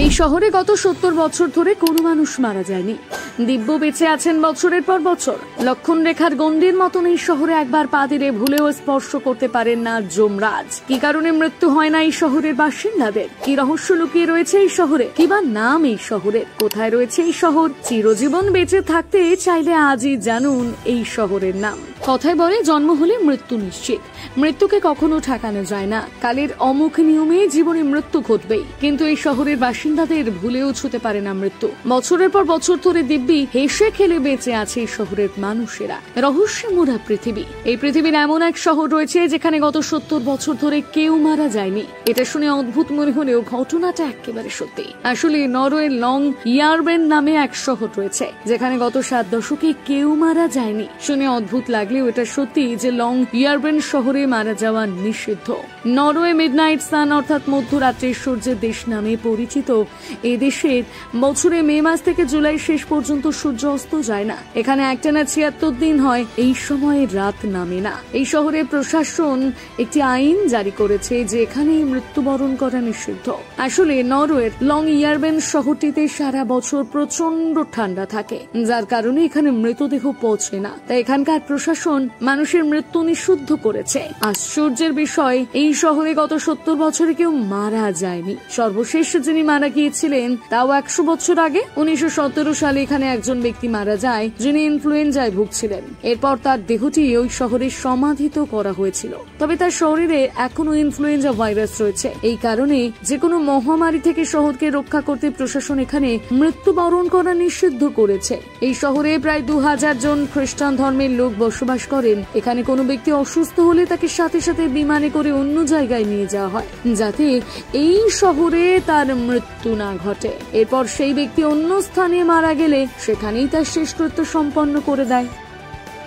এই শহরে গত 70 বছর ধরে কোনো মানুষ মারা যায়নি। দিব্য বেঁচে আছেন বছরের পর বছর। লক্ষণ রেখার গণ্ডির মতন এই শহরে একবার পা দিলে ভুলেও স্পর্শ করতে পারেন না যমরাজ। কি কারণে মৃত্যু হয় না এই শহরের বাসিন্দাদের? কি রহস্য লুকিয়ে রয়েছে এই শহরে? কিবা নাম এই শহরের? কোথায় রয়েছে এই শহর? চিরজীবন বেঁচে থাকতে চাইলে আজই জানুন এই শহরের নাম। কথায় বলে জন্ম হলে মৃত্যু নিশ্চিত। মৃত্যুকে কখনো ঠেকানো যায় না। কালের অমুখ নিয়মে জীবনে মৃত্যু ঘটবেই, কিন্তু এই শহরের বাসিন্দাদের ভুলেও ছুতে পারে না মৃত্যু। বছরের পর বছর ধরে দিব্যি হেসে খেলে বেঁচে আছে এই শহরের মানুষেরা। রহস্যে মোড়া পৃথিবী। এই পৃথিবীর এমন এক শহর রয়েছে যেখানে গত 70 বছর ধরে কেউ মারা যায়নি। এটা শুনে অদ্ভুত মনে হলেও ঘটনাটা একেবারে সত্যি। আসলে নরওয়ের লং ইয়ারবেন নামে এক শহর রয়েছে যেখানে গত 7 দশকে কেউ মারা যায়নি। শুনে অদ্ভুত লাগলেও এটা সত্যি যে লং ইয়ারবেন শহরে মারা যাওয়া নিষিদ্ধ। নরওয়ে মিডনাইট সান অর্থাৎ মধ্যরাত্রির সূর্যের দেশ নামে পরিচিত এই দেশের বছরে মে মাস থেকে জুলাই শেষ পর্যন্ত সূর্য অস্ত যায় না। এখানে একটানা 76 দিন হয়, এই সময়ে রাত নামে না। এই শহরের প্রশাসন একটি আইন জারি করেছে যে এখানে মৃত্যুবরণ করা নিষিদ্ধ। আসলে নরওয়ের লং ইয়ারবেন শহরটিতে সারা বছর প্রচন্ড ঠান্ডা থাকে, যার কারণে এখানে মৃতদেহ পৌঁছে না। তাই এখানকার প্রশাসন মানুষের মৃত্যু নিষিদ্ধ করেছে। আশ্চর্যের বিষয়, এই শহরে গত 70 বছরে কেউ মারা যায়নি। সর্বশেষ যিনি মারা গিয়েছিলেন তাও 100 বছর আগে। 1917 সালে এখানে একজন ব্যক্তি মারা যায় যিনি ইনফ্লুয়েঞ্জায় ভুগছিলেন। এরপর তার দেহটি ওই শহরে সমাধিত করা হয়েছিল। তবে তার শরীরে এখনো ইনফ্লুয়েঞ্জা ভাইরাস রয়েছে। এই কারণে যে কোনো মহামারী থেকে শহরকে রক্ষা করতে প্রশাসন এখানে মৃত্যুবরণ করা নিষিদ্ধ করেছে। এই শহরে প্রায় 2000 জন খ্রিস্টান ধর্মের লোক বসবাস করেন। এখানে কোনো ব্যক্তি অসুস্থ হলে তাকে সাথে সাথে বিমানে করে অন্য জায়গায় নিয়ে যাওয়া হয় যাতে এই শহরে তার মৃত্যু না ঘটে। এরপর সেই ব্যক্তি অন্য স্থানে মারা গেলে সেখানেই তার শেষকৃত্য সম্পন্ন করে দেয়।